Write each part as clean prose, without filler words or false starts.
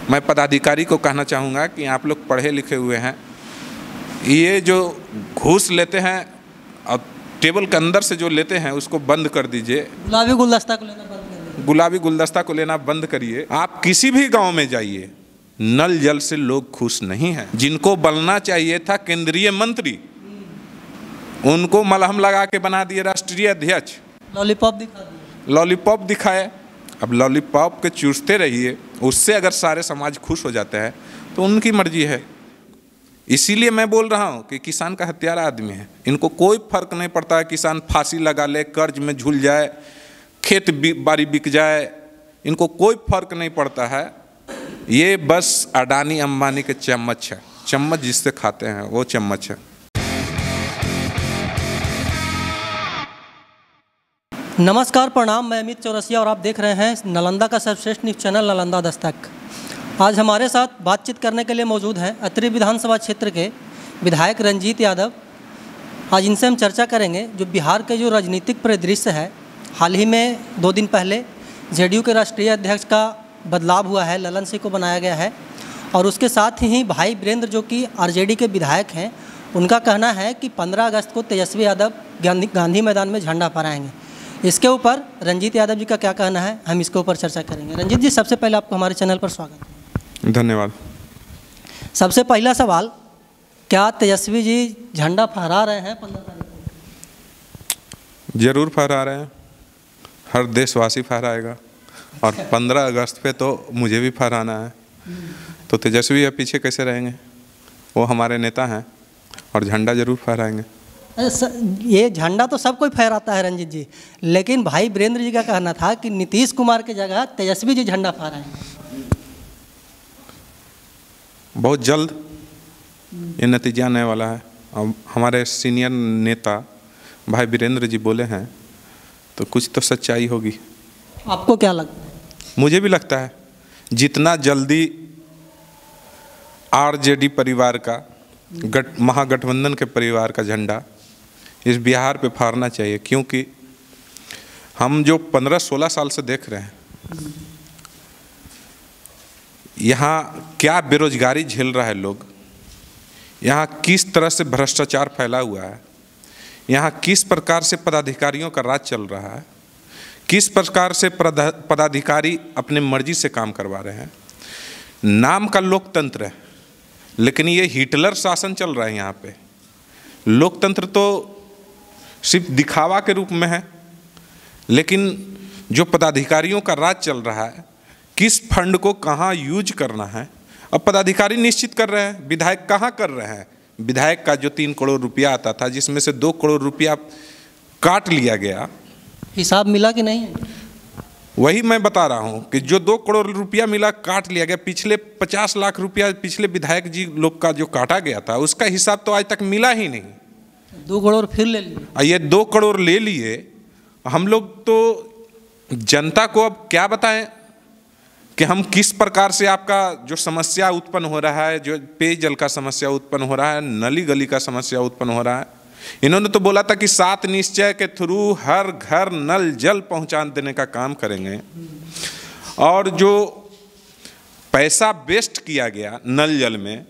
मैं पदाधिकारी को कहना चाहूँगा कि आप लोग पढ़े लिखे हुए हैं, ये जो घूस लेते हैं और टेबल के अंदर से जो लेते हैं उसको बंद कर दीजिए। गुलाबी गुलदस्ता को लेना बंद कर दीजिए। गुलाबी गुलदस्ता को लेना बंद करिए। आप किसी भी गांव में जाइए, नल जल से लोग खुश नहीं हैं। जिनको बनना चाहिए था केंद्रीय मंत्री, उनको मलहम लगा के बना दिए राष्ट्रीय अध्यक्ष। लॉलीपॉप दिखा दिए। लॉलीपॉप दिखाए। अब लॉलीपॉप के चूसते रहिए, उससे अगर सारे समाज खुश हो जाते हैं तो उनकी मर्जी है। इसीलिए मैं बोल रहा हूँ कि किसान का हत्यारा आदमी है। इनको कोई फर्क नहीं पड़ता है किसान फांसी लगा ले, कर्ज में झूल जाए, खेत बाड़ी बिक जाए, इनको कोई फर्क नहीं पड़ता है। ये बस अडानी अंबानी के चम्मच है, चम्मच जिससे खाते हैं वो चम्मच है। नमस्कार, प्रणाम। मैं अमित चौरसिया और आप देख रहे हैं नालंदा का सर्वश्रेष्ठ न्यूज़ चैनल नालंदा दस्तक। आज हमारे साथ बातचीत करने के लिए मौजूद हैं अत्रि विधानसभा क्षेत्र के विधायक रंजीत यादव। आज इनसे हम चर्चा करेंगे जो बिहार के जो राजनीतिक परिदृश्य है। हाल ही में 2 दिन पहले जेडीयू के राष्ट्रीय अध्यक्ष का बदलाव हुआ है, ललन सिंह को बनाया गया है। और उसके साथ ही भाई वीरेंद्र जो कि आरजेडी के विधायक हैं, उनका कहना है कि 15 अगस्त को तेजस्वी यादव गांधी मैदान में झंडा फहराएंगे। इसके ऊपर रंजीत यादव जी का क्या कहना है, हम इसके ऊपर चर्चा करेंगे। रंजीत जी, सबसे पहले आपको हमारे चैनल पर स्वागत है। धन्यवाद। सबसे पहला सवाल, क्या तेजस्वी जी झंडा फहरा रहे हैं 15 तारीख को? जरूर फहरा रहे हैं, हर देशवासी फहराएगा। और 15 अगस्त पे तो मुझे भी फहराना है। तो तेजस्वी या पीछे कैसे रहेंगे? वो हमारे नेता हैं और झंडा जरूर फहराएंगे। ये झंडा तो सब कोई फहराता है रंजीत जी, लेकिन भाई वीरेंद्र जी का कहना था कि नीतीश कुमार की जगह तेजस्वी जी झंडा फहराएंगे। बहुत जल्द ये नतीजा आने वाला है। और हमारे सीनियर नेता भाई वीरेंद्र जी बोले हैं तो कुछ तो सच्चाई होगी। आपको क्या लगता है? मुझे भी लगता है जितना जल्दी आरजेडी परिवार का महागठबंधन के परिवार का झंडा इस बिहार पे फहरना चाहिए। क्योंकि हम जो 15-16 साल से देख रहे हैं, यहाँ क्या बेरोजगारी झेल रहा है लोग, यहाँ किस तरह से भ्रष्टाचार फैला हुआ है, यहाँ किस प्रकार से पदाधिकारियों का राज चल रहा है, किस प्रकार से पदाधिकारी अपने मर्जी से काम करवा रहे हैं। नाम का लोकतंत्र है, लेकिन ये हिटलर शासन चल रहा है यहाँ पे। लोकतंत्र तो सिर्फ दिखावा के रूप में है, लेकिन जो पदाधिकारियों का राज चल रहा है, किस फंड को कहाँ यूज करना है, अब पदाधिकारी निश्चित कर रहे हैं। विधायक कहाँ कर रहे हैं? विधायक का जो 3 करोड़ रुपया आता था, जिसमें से 2 करोड़ रुपया काट लिया गया, हिसाब मिला कि नहीं? वही मैं बता रहा हूँ कि जो 2 करोड़ रुपया मिला काट लिया गया। पिछले 50 लाख रुपया पिछले विधायक जी लोग का जो काटा गया था, उसका हिसाब तो आज तक मिला ही नहीं। 2 करोड़ फिर ले लिए। ये 2 करोड़ ले लिए। हम लोग तो जनता को अब क्या बताएं कि हम किस प्रकार से आपका जो समस्या उत्पन्न हो रहा है, जो पेयजल का समस्या उत्पन्न हो रहा है, नली गली का समस्या उत्पन्न हो रहा है। इन्होंने तो बोला था कि 7 निश्चय के थ्रू हर घर नल जल पहुंचा देने का काम करेंगे। और जो पैसा वेस्ट किया गया नल जल में,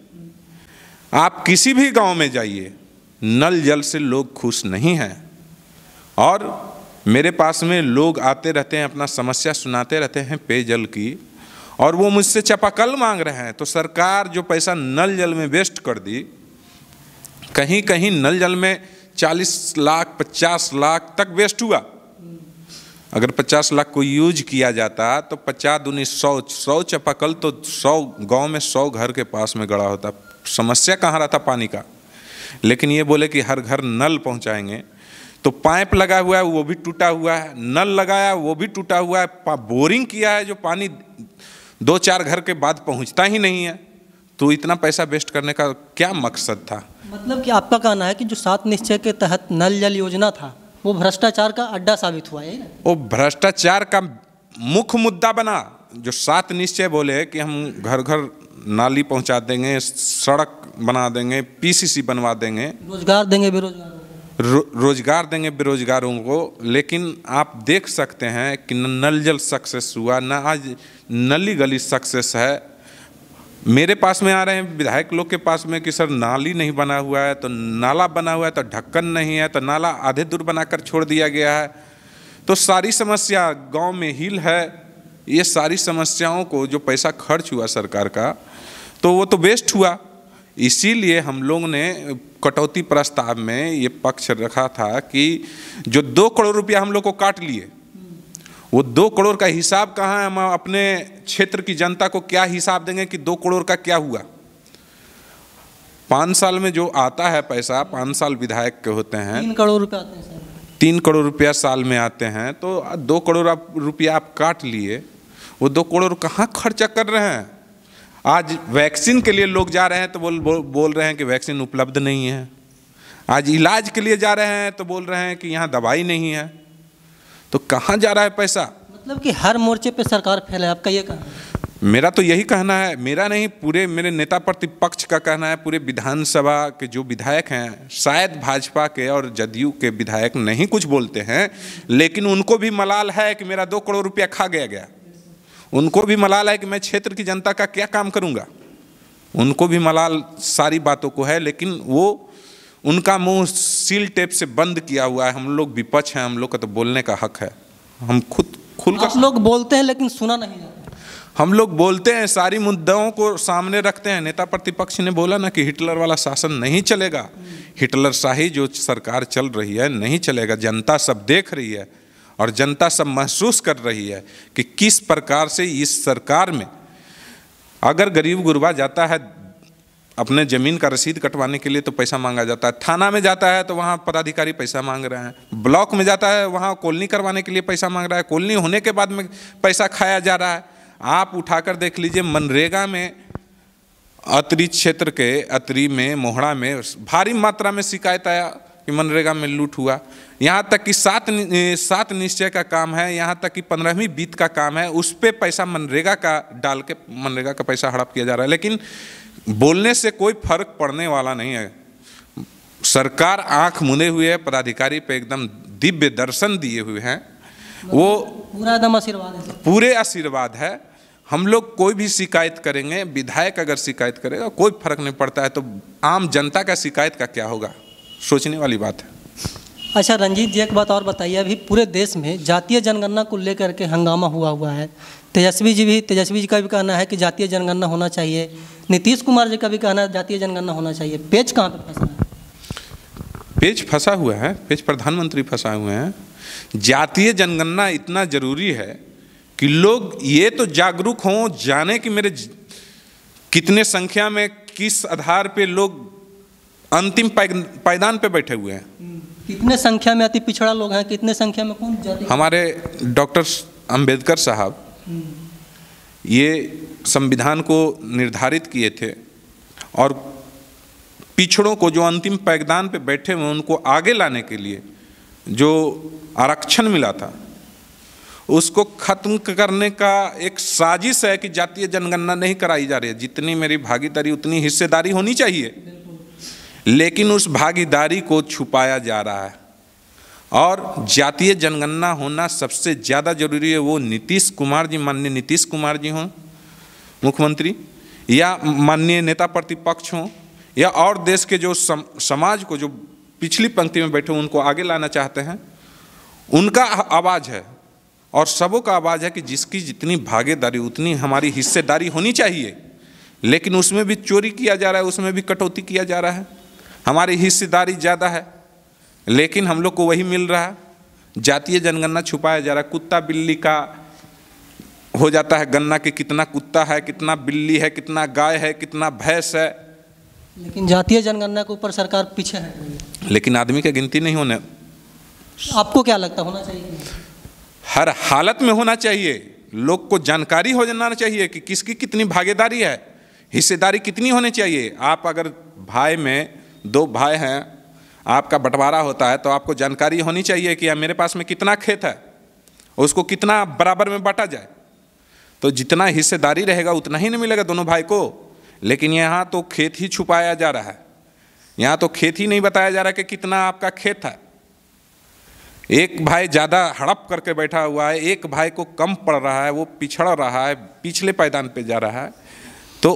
आप किसी भी गांव में जाइए, नल जल से लोग खुश नहीं हैं। और मेरे पास में लोग आते रहते हैं, अपना समस्या सुनाते रहते हैं पेयजल की, और वो मुझसे चापाकल मांग रहे हैं। तो सरकार जो पैसा नल जल में वेस्ट कर दी, कहीं कहीं नल जल में 40 लाख 50 लाख तक वेस्ट हुआ। अगर 50 लाख को यूज किया जाता तो 50 दूनी 100 चापाकल तो 100 गांव में 100 घर के पास में गड़ा होता। समस्या कहाँ रहता पानी का। लेकिन ये बोले कि हर घर नल पहुंचाएंगे। तो पाइप लगा हुआ है वो भी टूटा हुआ है, नल लगाया वो भी टूटा हुआ है, बोरिंग किया है जो पानी 2-4 घर के बाद पहुंचता ही नहीं है। तो इतना पैसा वेस्ट करने का क्या मकसद था? मतलब कि आपका कहना है कि जो 7 निश्चय के तहत नल जल योजना था, वो भ्रष्टाचार का अड्डा साबित हुआ है। वो भ्रष्टाचार का मुख्य मुद्दा बना। जो 7 निश्चय बोले कि हम घर घर नाली पहुंचा देंगे, सड़क बना देंगे, पीसीसी बनवा देंगे, रोजगार देंगे बेरोजगारों को, रोजगार देंगे बेरोजगारों को। लेकिन आप देख सकते हैं कि न नल जल सक्सेस हुआ, न आज नली गली सक्सेस है। मेरे पास में आ रहे हैं विधायक लोग के पास में कि सर नाली नहीं बना हुआ है, तो नाला बना हुआ है तो ढक्कन नहीं है, तो नाला आधे दूर बनाकर छोड़ दिया गया है। तो सारी समस्या गांव में हिल है। ये सारी समस्याओं को जो पैसा खर्च हुआ सरकार का, तो वो तो वेस्ट हुआ। इसीलिए हम लोग ने कटौती प्रस्ताव में ये पक्ष रखा था कि जो 2 करोड़ रुपया हम लोग को काट लिए, वो 2 करोड़ का हिसाब कहाँ है? हम अपने क्षेत्र की जनता को क्या हिसाब देंगे कि 2 करोड़ का क्या हुआ? 5 साल में जो आता है पैसा, 5 साल विधायक के होते हैं, 3 करोड़ रुपये आते हैं सर। 3 करोड़ रुपया साल में आते हैं, तो 2 करोड़ रुपया आप काट लिए, वो 2 करोड़ कहाँ खर्चा कर रहे हैं? आज वैक्सीन के लिए लोग जा रहे हैं तो बोल रहे हैं कि वैक्सीन उपलब्ध नहीं है। आज इलाज के लिए जा रहे हैं तो बोल रहे हैं कि यहाँ दवाई नहीं है। तो कहाँ जा रहा है पैसा? मतलब कि हर मोर्चे पे सरकार फेल है, आपका ये कहना है? मेरा तो यही कहना है, मेरा नहीं, पूरे मेरे नेता प्रतिपक्ष का कहना है। पूरे विधानसभा के जो विधायक हैं, शायद भाजपा के और जदयू के विधायक नहीं कुछ बोलते हैं, लेकिन उनको भी मलाल है कि मेरा 2 करोड़ रुपया खा गया। उनको भी मलाल है कि मैं क्षेत्र की जनता का क्या काम करूंगा। उनको भी मलाल सारी बातों को है, लेकिन वो उनका मुंह सील टेप से बंद किया हुआ है। हम लोग विपक्ष हैं, हम लोग का तो बोलने का हक है। हम खुद खुलकर आप लोग बोलते हैं लेकिन सुना नहीं जाता। हम लोग बोलते हैं, सारी मुद्दाओं को सामने रखते हैं। नेता प्रतिपक्ष ने बोला ना कि हिटलर वाला शासन नहीं चलेगा, हिटलर शाही जो सरकार चल रही है नहीं चलेगा। जनता सब देख रही है और जनता सब महसूस कर रही है कि किस प्रकार से इस सरकार में, अगर गरीब गुरबा जाता है अपने ज़मीन का रसीद कटवाने के लिए तो पैसा मांगा जाता है, थाना में जाता है तो वहाँ पदाधिकारी पैसा मांग रहे हैं, ब्लॉक में जाता है वहाँ कॉलोनी करवाने के लिए पैसा मांग रहा है, कॉलोनी होने के बाद में पैसा खाया जा रहा है। आप उठाकर देख लीजिए, मनरेगा में अतरी क्षेत्र के अतरी में, मोहड़ा में भारी मात्रा में शिकायत आया कि मनरेगा में लूट हुआ। यहाँ तक कि 7 निश्चय का काम है, यहाँ तक कि 15वीं बीत का काम है, उस पर पैसा मनरेगा का डाल के मनरेगा का पैसा हड़प किया जा रहा है। लेकिन बोलने से कोई फर्क पड़ने वाला नहीं है। सरकार आंख मुने हुए है, पदाधिकारी पे एकदम दिव्य दर्शन दिए हुए हैं। वो पूरा एकदम आशीर्वाद है, पूरे आशीर्वाद है। हम लोग कोई भी शिकायत करेंगे, विधायक अगर शिकायत करेगा कोई फर्क नहीं पड़ता है, तो आम जनता का शिकायत का क्या होगा? सोचने वाली बात है। अच्छा रंजीत जी, एक बात और बताइए, अभी पूरे देश में जातीय जनगणना को लेकर के हंगामा हुआ है। तेजस्वी जी का भी कहना है कि जातीय जनगणना होना चाहिए, नीतीश कुमार जी का भी कहना है जातीय जनगणना होना चाहिए। पेच कहाँ पे फंसा है? पेच फंसा हुआ है, पेच प्रधानमंत्री फंसा हुए हैं। जातीय जनगणना इतना जरूरी है कि लोग ये तो जागरूक हों, जाने कि मेरे कितने संख्या में किस आधार पे लोग अंतिम पायदान पे बैठे हुए हैं, कितने संख्या में अति पिछड़ा लोग हैं, कितने संख्या में कौन जाति। हमारे डॉक्टर अंबेडकर साहब ये संविधान को निर्धारित किए थे और पिछड़ों को जो अंतिम पायदान पे बैठे हुए उनको आगे लाने के लिए जो आरक्षण मिला था उसको खत्म करने का एक साजिश है कि जातीय जनगणना नहीं कराई जा रही है। जितनी मेरी भागीदारी उतनी हिस्सेदारी होनी चाहिए, लेकिन उस भागीदारी को छुपाया जा रहा है। और जातीय जनगणना होना सबसे ज़्यादा जरूरी है। वो नीतीश कुमार जी, माननीय नीतीश कुमार जी हों मुख्यमंत्री, या माननीय नेता प्रतिपक्ष हों, या और देश के जो समाज को जो पिछली पंक्ति में बैठे उनको आगे लाना चाहते हैं, उनका आवाज़ है और सबों का आवाज़ है कि जिसकी जितनी भागीदारी उतनी हमारी हिस्सेदारी होनी चाहिए। लेकिन उसमें भी चोरी किया जा रहा है, उसमें भी कटौती किया जा रहा है। हमारी हिस्सेदारी ज़्यादा है लेकिन हम लोग को वही मिल रहा है। जातीय जनगणना छुपाया जा रहा है। कुत्ता बिल्ली का हो जाता है गणना कि कितना कुत्ता है, कितना बिल्ली है, कितना गाय है, कितना भैंस है, लेकिन जातीय जनगणना के ऊपर सरकार पीछे हट रही है। लेकिन आदमी का गिनती नहीं होने। आपको क्या लगता होना चाहिए? हर हालत में होना चाहिए। लोग को जानकारी हो जाना चाहिए कि किसकी कितनी भागीदारी है, हिस्सेदारी कितनी होनी चाहिए। आप अगर भाई में 2 भाई हैं, आपका बंटवारा होता है तो आपको जानकारी होनी चाहिए कि मेरे पास में कितना खेत है, उसको कितना बराबर में बांटा जाए। तो जितना हिस्सेदारी रहेगा उतना ही नहीं मिलेगा दोनों भाई को। लेकिन यहाँ तो खेत ही छुपाया जा रहा है, यहाँ तो खेत ही नहीं बताया जा रहा कि कितना आपका खेत है। एक भाई ज़्यादा हड़प करके बैठा हुआ है, एक भाई को कम पड़ रहा है, वो पिछड़ रहा है, पिछले पायदान पे जा रहा है। तो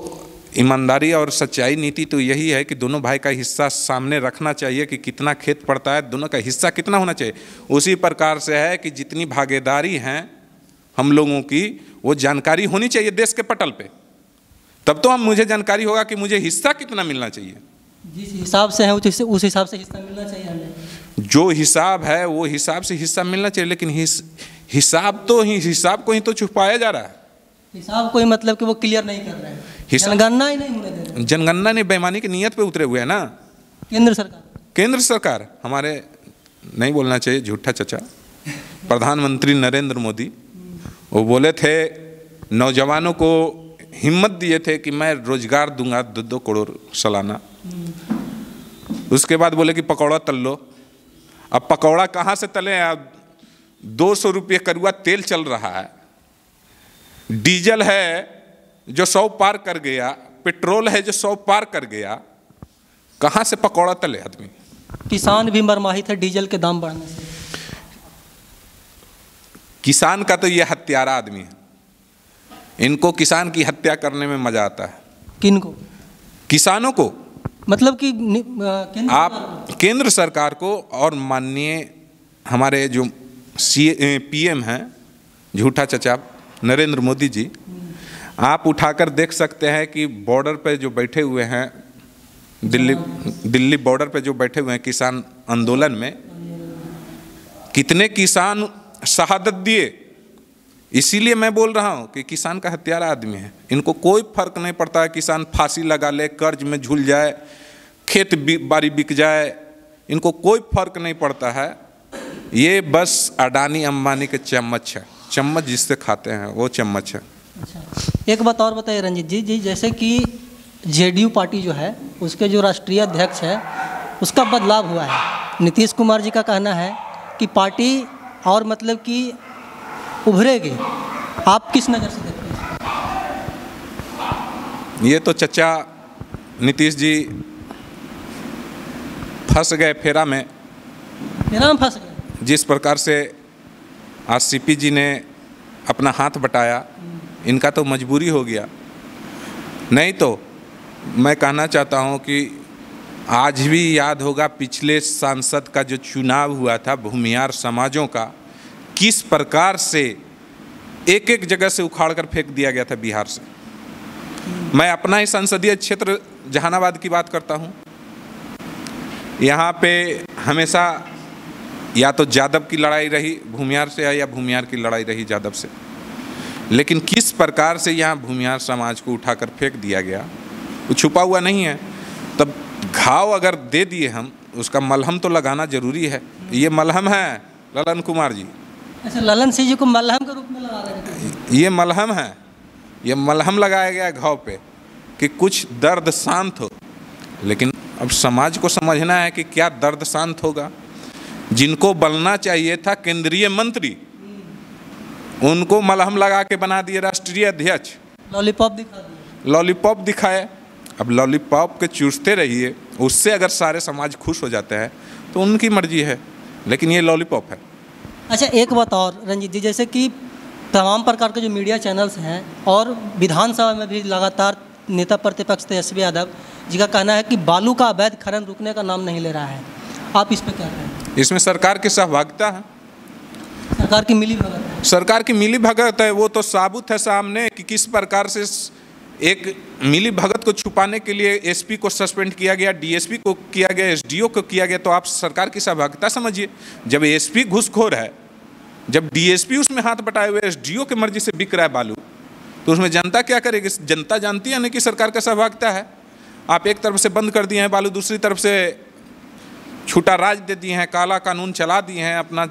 ईमानदारी और सच्चाई नीति तो यही है कि दोनों भाई का हिस्सा सामने रखना चाहिए कि कितना खेत पड़ता है, दोनों का हिस्सा कितना होना चाहिए। उसी प्रकार से है कि जितनी भागीदारी हैं हम लोगों की वो जानकारी होनी चाहिए देश के पटल पे, तब तो हम मुझे जानकारी होगा कि मुझे हिस्सा कितना मिलना चाहिए। जिस हिसाब से है उस हिसाब से हिस्सा मिलना चाहिए हमें। जो हिसाब है वो हिसाब से हिस्सा मिलना चाहिए, लेकिन हिसाब को ही तो छुपाया जा रहा है। हिसाब को ही मतलब कि वो क्लियर नहीं कर रहे हैं, जनगणना ही नहीं होने दे रहे। जनगणना ने बेईमानी की नीयत पे उतरे हुए हैं ना केंद्र सरकार हमारे, नहीं बोलना चाहिए झूठा चचा, प्रधानमंत्री नरेंद्र मोदी वो बोले थे, नौजवानों को हिम्मत दिए थे कि मैं रोजगार दूंगा 2 करोड़ सालाना। उसके बाद बोले कि पकौड़ा तल लो। अब पकौड़ा कहाँ से तले? अब 200 रुपये करुआ तेल चल रहा है, डीजल है जो 100 पार कर गया, पेट्रोल है जो 100 पार कर गया, कहाँ से पकौड़ा तले आदमी? किसान भी मरमाहित है डीजल के दाम बढ़ने से। किसान का तो ये हत्यारा आदमी है, इनको किसान की हत्या करने में मजा आता है। किनको? किसानों को, मतलब कि आप केंद्र सरकार को और माननीय हमारे जो पीएम हैं झूठा चचा नरेंद्र मोदी जी, आप उठाकर देख सकते हैं कि बॉर्डर पे जो बैठे हुए हैं, दिल्ली बॉर्डर पे जो बैठे हुए हैं किसान आंदोलन में, कितने किसान शहादत दिए। इसीलिए मैं बोल रहा हूं कि किसान का हत्यारा आदमी है, इनको कोई फर्क नहीं पड़ता है। किसान फांसी लगा ले, कर्ज में झूल जाए, खेत बाड़ी बिक जाए, इनको कोई फर्क नहीं पड़ता है। ये बस अडानी अंबानी के चम्मच है, चम्मच जिससे खाते हैं वो चम्मच है। अच्छा, एक बात और बताइए रंजीत जी, जैसे कि जेडीयू पार्टी जो है उसके जो राष्ट्रीय अध्यक्ष है उसका बदलाव हुआ है। नीतीश कुमार जी का कहना है कि पार्टी और मतलब कि उभरेगी। आप किस नज़र से देखते हैं? ये तो चचा नीतीश जी फंस गए फेरा में फंस गए। जिस प्रकार से आज सीपी जी ने अपना हाथ बटाया, इनका तो मजबूरी हो गया। नहीं तो मैं कहना चाहता हूं कि आज भी याद होगा पिछले सांसद का जो चुनाव हुआ था भूमिहार समाजों का, किस प्रकार से एक एक जगह से उखाड़ कर फेंक दिया गया था बिहार से। मैं अपना ही संसदीय क्षेत्र जहानाबाद की बात करता हूं। यहाँ पे हमेशा या तो यादव की लड़ाई रही भूमिहार से या भूमिहार की लड़ाई रही यादव से, लेकिन किस प्रकार से यहाँ भूमिहार समाज को उठाकर फेंक दिया गया वो छुपा हुआ नहीं है। तब घाव अगर दे दिए हम, उसका मलहम तो लगाना जरूरी है। ये मलहम है ललन कुमार जी। अच्छा, ललन सिंह जी को मलहम के रूप में लगा रहे हैं? ये मलहम है, ये मलहम लगाया गया घाव पे कि कुछ दर्द शांत हो। लेकिन अब समाज को समझना है कि क्या दर्द शांत होगा। जिनको बनना चाहिए था केंद्रीय मंत्री, उनको मलहम लगा के बना दिए राष्ट्रीय अध्यक्ष। लॉलीपॉप दिखा दिए, लॉलीपॉप दिखाए। अब लॉलीपॉप के चूसते रहिए, उससे अगर सारे समाज खुश हो जाते हैं तो उनकी मर्जी है, लेकिन ये लॉलीपॉप है। अच्छा, एक बात और रंजीत जी, जैसे कि तमाम प्रकार के जो मीडिया चैनल्स हैं और विधानसभा में भी लगातार नेता प्रतिपक्ष तेजस्वी यादव जी का कहना है कि बालू का अवैध खनन रुकने का नाम नहीं ले रहा है। आप इस पर क्या कहें? इसमें सरकार की सहभागिता है, सरकार की मिलीभगत है। सरकार की मिलीभगत है। वो तो साबुत है सामने कि किस प्रकार से एक मिलीभगत को छुपाने के लिए एसपी को सस्पेंड किया गया, डीएसपी को किया गया, एसडीओ को किया गया। तो आप सरकार की सहभागिता समझिए। जब एसपी घूसखोर है, जब डीएसपी उसमें हाथ बटाए हुए एसडीओ की मर्जी से बिक रहा है बालू, तो उसमें जनता क्या करेगी? जनता जानती है ना कि सरकार का सहभागिता है। आप एक तरफ से बंद कर दिए हैं बालू, दूसरी तरफ से छूटा राज दे दिए हैं, काला कानून चला दिए हैं, अपना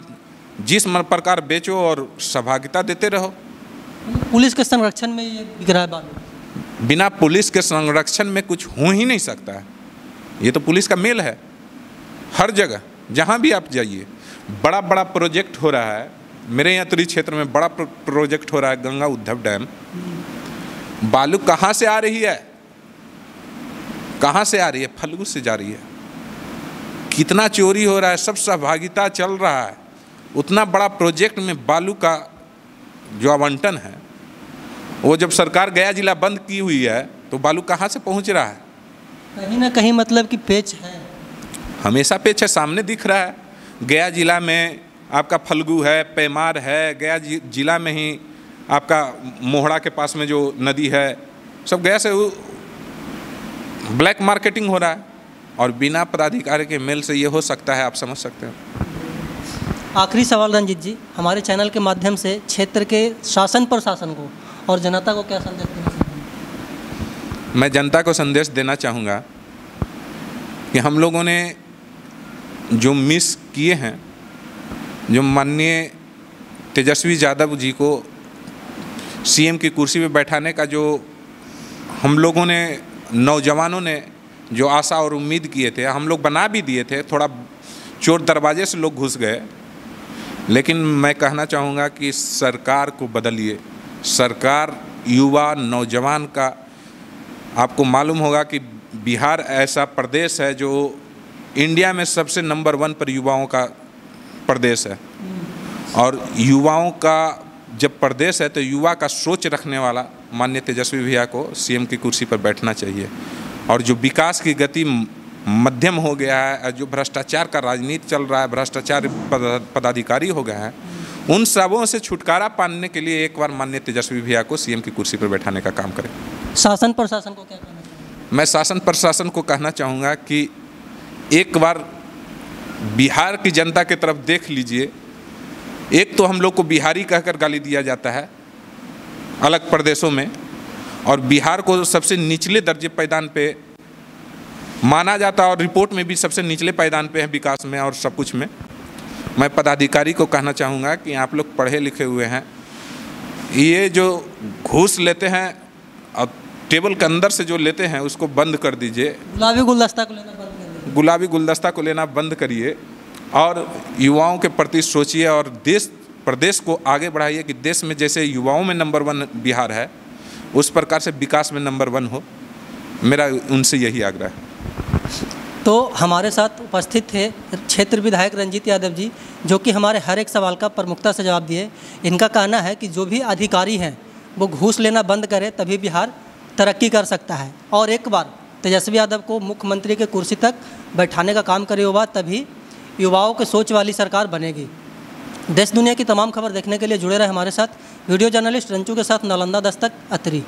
जिस प्रकार बेचो और सहभागिता देते रहो। पुलिस के संरक्षण में ये बिक रहा है बालू। बिना पुलिस के संरक्षण में कुछ हो ही नहीं सकता है। ये तो पुलिस का मेल है। हर जगह जहाँ भी आप जाइए बड़ा बड़ा प्रोजेक्ट हो रहा है। मेरे यहाँ त्रि क्षेत्र में बड़ा प्रोजेक्ट हो रहा है, गंगा उद्धव डैम। बालू कहाँ से आ रही है? कहाँ से आ रही है? फल्गु से जा रही है। कितना चोरी हो रहा है, सब सहभागिता चल रहा है। उतना बड़ा प्रोजेक्ट में बालू का जो आवंटन है वो जब सरकार गया जिला बंद की हुई है तो बालू कहाँ से पहुँच रहा है? कहीं ना कहीं मतलब कि पेच है, हमेशा पेच है, सामने दिख रहा है। गया जिला में आपका फल्गु है, पैमार है, गया जिला में ही आपका मोहड़ा के पास में जो नदी है, सब गया से ब्लैक मार्केटिंग हो रहा है और बिना पदाधिकारी के मेल से ये हो सकता है, आप समझ सकते हैं। आखिरी सवाल रंजीत जी, हमारे चैनल के माध्यम से क्षेत्र के शासन प्रशासन को और जनता को क्या संदेश देना चाहेंगे? मैं जनता को संदेश देना चाहूँगा कि हम लोगों ने जो मिस किए हैं, जो माननीय तेजस्वी यादव जी को सीएम की कुर्सी पे बैठाने का जो हम लोगों ने, नौजवानों ने जो आशा और उम्मीद किए थे, हम लोग बना भी दिए थे, थोड़ा चोर दरवाजे से लोग घुस गए। लेकिन मैं कहना चाहूँगा कि सरकार को बदलिए। सरकार युवा नौजवान का, आपको मालूम होगा कि बिहार ऐसा प्रदेश है जो इंडिया में सबसे नंबर 1 पर युवाओं का प्रदेश है। और युवाओं का जब प्रदेश है तो युवा का सोच रखने वाला माननीय तेजस्वी भैया को सीएम की कुर्सी पर बैठना चाहिए। और जो विकास की गति मध्यम हो गया है, जो भ्रष्टाचार का राजनीति चल रहा है, भ्रष्टाचार पदाधिकारी हो गए हैं, उन सबों से छुटकारा पाने के लिए एक बार माननीय तेजस्वी भैया को सीएम की कुर्सी पर बैठाने का काम करें। शासन प्रशासन को क्या कहना चाहिए? मैं शासन प्रशासन को कहना चाहूँगा कि एक बार बिहार की जनता की तरफ देख लीजिए। एक तो हम लोग को बिहारी कहकर गाली दिया जाता है अलग प्रदेशों में, और बिहार को सबसे निचले दर्जे पायदान पे माना जाता है और रिपोर्ट में भी सबसे निचले पायदान पे है विकास में और सब कुछ में। मैं पदाधिकारी को कहना चाहूँगा कि आप लोग पढ़े लिखे हुए हैं, ये जो घूस लेते हैं और टेबल के अंदर से जो लेते हैं उसको बंद कर दीजिए। गुलाबी गुलदस्ता को लेना बंद करिए। गुलाबी गुलदस्ता को लेना बंद करिए और युवाओं के प्रति सोचिए और देश प्रदेश को आगे बढ़ाइए कि देश में जैसे युवाओं में नंबर 1 बिहार है, उस प्रकार से विकास में नंबर 1 हो। मेरा उनसे यही आग्रह है। तो हमारे साथ उपस्थित थे क्षेत्र विधायक रंजीत यादव जी, जो कि हमारे हर एक सवाल का प्रमुखता से जवाब दिए। इनका कहना है कि जो भी अधिकारी हैं वो घूस लेना बंद करे तभी बिहार तरक्की कर सकता है, और एक बार तेजस्वी यादव को मुख्यमंत्री के कुर्सी तक बैठाने का काम करे हुआ, तभी युवाओं के सोच वाली सरकार बनेगी। देश दुनिया की तमाम खबर देखने के लिए जुड़े रहे हमारे साथ। वीडियो जर्नलिस्ट रंजू के साथ नालंदा दस्तक, अतरी।